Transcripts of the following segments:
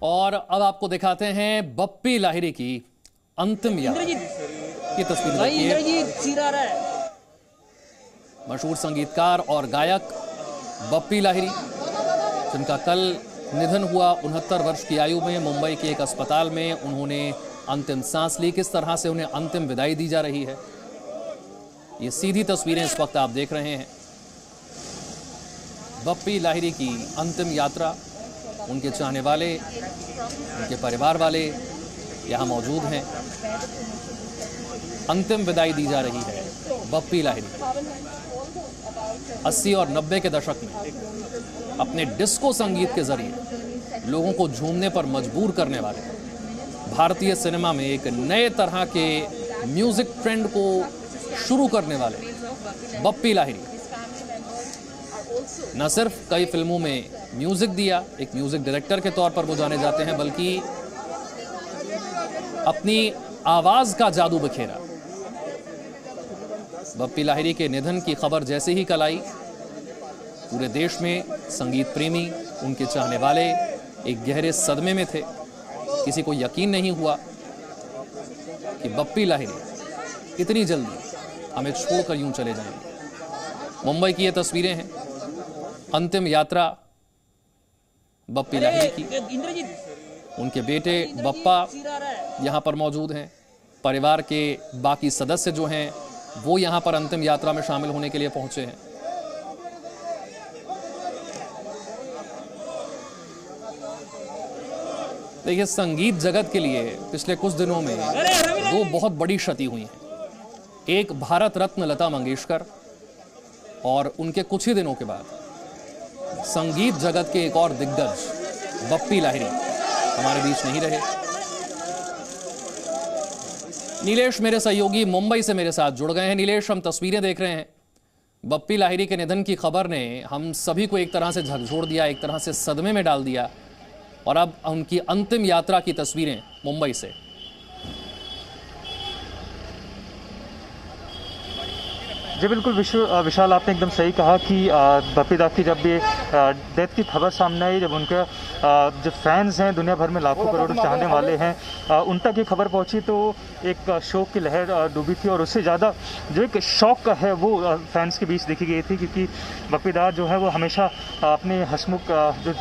और अब आपको दिखाते हैं बप्पी लाहिरी की अंतिम यात्रा की तस्वीर। देखिए, मशहूर संगीतकार और गायक बप्पी लाहिरी, जिनका कल निधन हुआ 69 वर्ष की आयु में मुंबई के एक अस्पताल में उन्होंने अंतिम सांस ली। किस तरह से उन्हें अंतिम विदाई दी जा रही है, ये सीधी तस्वीरें इस वक्त आप देख रहे हैं। बप्पी लाहिरी की अंतिम यात्रा, उनके चाहने वाले, उनके परिवार वाले यहाँ मौजूद हैं। अंतिम विदाई दी जा रही है बप्पी लाहिरी। 80 और 90 के दशक में अपने डिस्को संगीत के जरिए लोगों को झूमने पर मजबूर करने वाले, भारतीय सिनेमा में एक नए तरह के म्यूजिक ट्रेंड को शुरू करने वाले बप्पी लाहिरी न सिर्फ कई फिल्मों में म्यूजिक दिया, एक म्यूजिक डायरेक्टर के तौर पर वो जाने जाते हैं, बल्कि अपनी आवाज का जादू बिखेरा। बप्पी लाहिरी के निधन की खबर जैसे ही कल आई, पूरे देश में संगीत प्रेमी, उनके चाहने वाले एक गहरे सदमे में थे। किसी को यकीन नहीं हुआ कि बप्पी लाहिरी इतनी जल्दी हमें छोड़कर यूं चले जाएंगे। मुंबई की ये तस्वीरें हैं, अंतिम यात्रा बप्पी लाहिरी की। उनके बेटे बप्पा यहां पर मौजूद हैं। परिवार के बाकी सदस्य जो हैं वो यहां पर अंतिम यात्रा में शामिल होने के लिए पहुंचे हैं। देखिए, संगीत जगत के लिए पिछले कुछ दिनों में दो बहुत बड़ी क्षति हुई है। एक भारत रत्न लता मंगेशकर, और उनके कुछ ही दिनों के बाद संगीत जगत के एक और दिग्गज बप्पी लाहिरी हमारे बीच नहीं रहे। नीलेश मेरे सहयोगी मुंबई से मेरे साथ जुड़ गए हैं। नीलेश, हम तस्वीरें देख रहे हैं। बप्पी लाहिरी के निधन की खबर ने हम सभी को एक तरह से झकझोर दिया, एक तरह से सदमे में डाल दिया, और अब उनकी अंतिम यात्रा की तस्वीरें मुंबई से। जी बिल्कुल विशाल, आपने एकदम सही कहा कि बप्पी दा की जब ये डेथ की खबर सामने आई, जब उनके जो फैंस हैं दुनिया भर में लाखों करोड़ों चाहने वाले हैं, उन तक ये खबर पहुंची तो एक शोक की लहर डूबी थी। और उससे ज़्यादा जो एक शौक है वो फैंस के बीच देखी गई थी, क्योंकि बप्पी दा जो है वो हमेशा अपने हंसमुख जो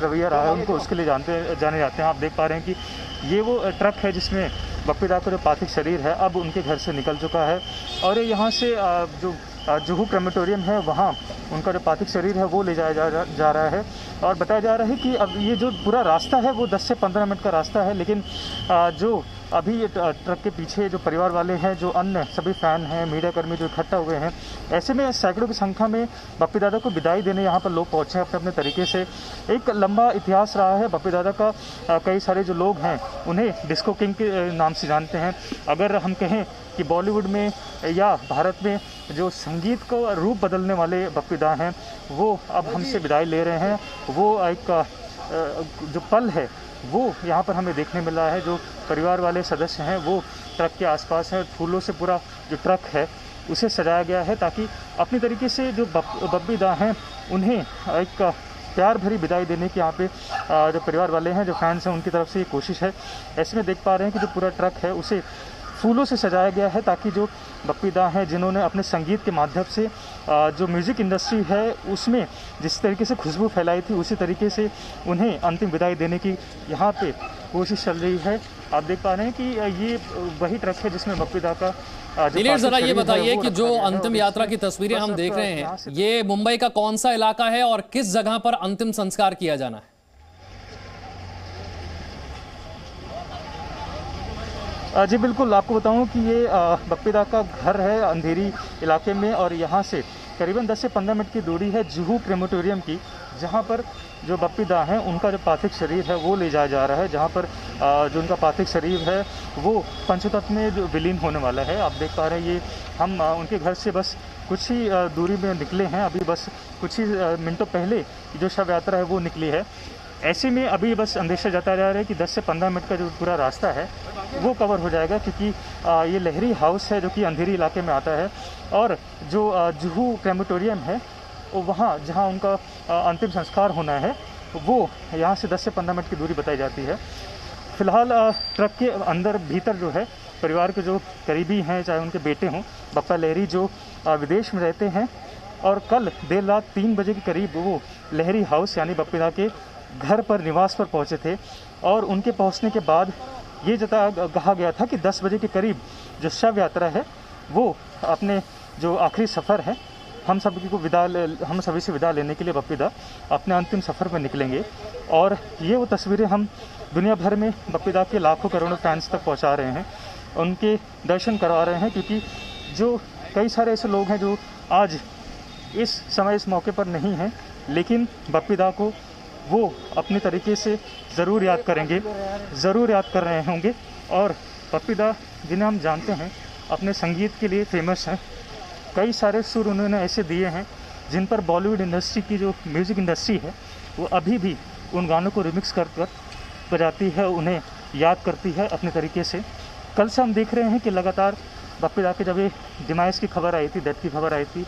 रवैया रहा है उनको उसके लिए जाने जाते हैं। आप देख पा रहे हैं कि ये वो ट्रक है जिसमें बप्पी दा का जो पार्थिव शरीर है अब उनके घर से निकल चुका है, और ये यहाँ से जो जुहू क्रेमेटोरियम है वहाँ उनका जो पार्थिव शरीर है वो ले जाया जा रहा है। और बताया जा रहा है कि अब ये जो पूरा रास्ता है वो 10 से 15 मिनट का रास्ता है, लेकिन जो अभी ये ट्रक के पीछे जो परिवार वाले हैं, जो अन्य सभी फ़ैन हैं, मीडिया कर्मी जो इकट्ठा हुए हैं, ऐसे में सैकड़ों की संख्या में बप्पी दादा को विदाई देने यहाँ पर लोग पहुँचे हैं अपने अपने तरीके से। एक लंबा इतिहास रहा है बप्पी दादा का। कई सारे जो लोग हैं उन्हें डिस्को किंग के नाम से जानते हैं। अगर हम कहें कि बॉलीवुड में या भारत में जो संगीत को रूप बदलने वाले बप्पी दा हैं वो अब हमसे विदाई ले रहे हैं। वो एक जो पल है वो यहाँ पर हमें देखने मिल रहा है। जो परिवार वाले सदस्य हैं वो ट्रक के आसपास हैं, फूलों से पूरा जो ट्रक है उसे सजाया गया है, ताकि अपनी तरीके से जो बप्पी दा हैं उन्हें एक प्यार भरी विदाई देने की यहाँ पे जो परिवार वाले हैं, जो फैंस हैं, उनकी तरफ से ये कोशिश है। ऐसे में देख पा रहे हैं कि जो पूरा ट्रक है उसे फूलों से सजाया गया है, ताकि जो बप्पी दा हैं जिन्होंने अपने संगीत के माध्यम से जो म्यूज़िक इंडस्ट्री है उसमें जिस तरीके से खुशबू फैलाई थी उसी तरीके से उन्हें अंतिम विदाई देने की यहाँ पे कोशिश चल रही है। आप देख पा रहे हैं कि ये वही ट्रक है जिसमें बप्पी दा का नीलेश, जरा ये बताइए कि जो अंतिम यात्रा की तस्वीरें हम देख रहे हैं, ये मुंबई का कौन सा इलाका है और किस जगह पर अंतिम संस्कार किया जाना है? जी बिल्कुल, आपको बताऊं कि ये बप्पी दा का घर है अंधेरी इलाके में, और यहाँ से करीबन 10 से 15 मिनट की दूरी है जुहू क्रेमेटोरियम की, जहाँ पर जो बप्पी दा हैं उनका जो पार्थिव शरीर है वो ले जाया जा रहा है। जहाँ पर जो उनका पार्थिव शरीर है वो पंचतत्व में जो विलीन होने वाला है। आप देख पा रहे हैं ये हम उनके घर से बस कुछ ही दूरी में निकले हैं, अभी बस कुछ ही मिनटों पहले जो शव यात्रा है वो निकली है। ऐसे में अभी बस अंदेशा जताया जा रहा है कि 10 से 15 मिनट का जो पूरा रास्ता है वो कवर हो जाएगा, क्योंकि ये लहरी हाउस है जो कि अंधेरी इलाके में आता है, और जो जुहू क्रेमेटोरियम है वहाँ जहाँ उनका अंतिम संस्कार होना है वो यहाँ से 10 से 15 मिनट की दूरी बताई जाती है। फिलहाल ट्रक के अंदर भीतर जो है परिवार के जो करीबी हैं, चाहे उनके बेटे हों, बप्पा लहरी जो विदेश में रहते हैं, और कल देर रात 3 बजे के करीब वो लहरी हाउस यानी बप्पीदा के घर पर निवास पर पहुंचे थे। और उनके पहुंचने के बाद ये कहा गया था कि 10 बजे के करीब जो शव यात्रा है वो अपने जो आखिरी सफ़र है, हम सभी से विदा लेने के लिए बप्पीदा अपने अंतिम सफ़र पर निकलेंगे। और ये वो तस्वीरें हम दुनिया भर में बप्पीदा के लाखों करोड़ों फैंस तक पहुंचा रहे हैं, उनके दर्शन करवा रहे हैं, क्योंकि जो कई सारे ऐसे लोग हैं जो आज इस समय इस मौके पर नहीं हैं, लेकिन बप्पीदा को वो अपने तरीके से ज़रूर याद करेंगे, ज़रूर याद कर रहे होंगे। और बप्पीदा जिन्हें हम जानते हैं अपने संगीत के लिए फेमस हैं, कई सारे सुर उन्होंने ऐसे दिए हैं जिन पर बॉलीवुड इंडस्ट्री की जो म्यूज़िक इंडस्ट्री है वो अभी भी उन गानों को रिमिक्स कर बजाती है, उन्हें याद करती है अपने तरीके से। कल से हम देख रहे हैं कि लगातार बप्पीदा के जब ये डिमाइस की खबर आई थी, डेथ की खबर आई थी,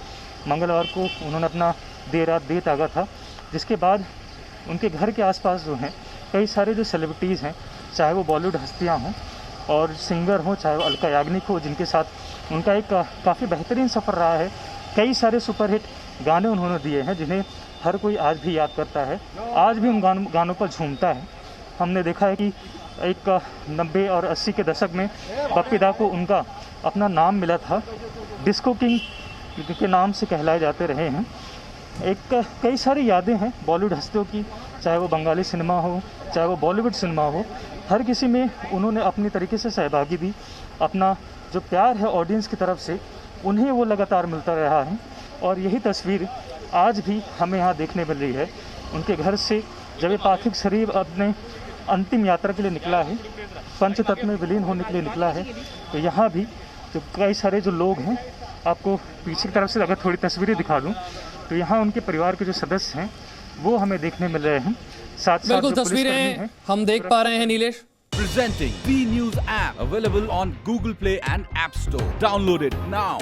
मंगलवार को उन्होंने अपना देर रात दे त्यागा था, जिसके बाद उनके घर के आसपास जो हैं कई सारे जो सेलिब्रिटीज़ हैं, चाहे वो बॉलीवुड हस्तियां हों और सिंगर हों, चाहे वो अलका याग्निक हो, जिनके साथ उनका एक काफ़ी बेहतरीन सफ़र रहा है। कई सारे सुपरहिट गाने उन्होंने दिए हैं जिन्हें हर कोई आज भी याद करता है, आज भी उन गानों पर झूमता है। हमने देखा है कि एक 90 और 80 के दशक में बप्पीदा को उनका अपना नाम मिला था, डिस्को किंग के नाम से कहलाए जाते रहे हैं। कई सारी यादें हैं बॉलीवुड हस्तियों की, चाहे वो बंगाली सिनेमा हो, चाहे वो बॉलीवुड सिनेमा हो, हर किसी में उन्होंने अपनी तरीके से सहभागी दी। अपना जो प्यार है ऑडियंस की तरफ से उन्हें वो लगातार मिलता रहा है। और यही तस्वीर आज भी हमें यहाँ देखने मिल रही है। उनके घर से जब ये पार्थिव शरीर अपने अंतिम यात्रा के लिए निकला है, पंचतत्व में विलीन होने के लिए निकला है, तो यहाँ भी जो कई सारे जो लोग हैं, आपको पीछे की तरफ से अगर थोड़ी तस्वीरें दिखा दूँ तो यहाँ उनके परिवार के जो सदस्य हैं वो हमें देखने मिल रहे हैं। साथ बिल्कुल तस्वीरें हम देख पा रहे हैं Nilesh. Presenting B News app available on Google Play and App Store. Download it now.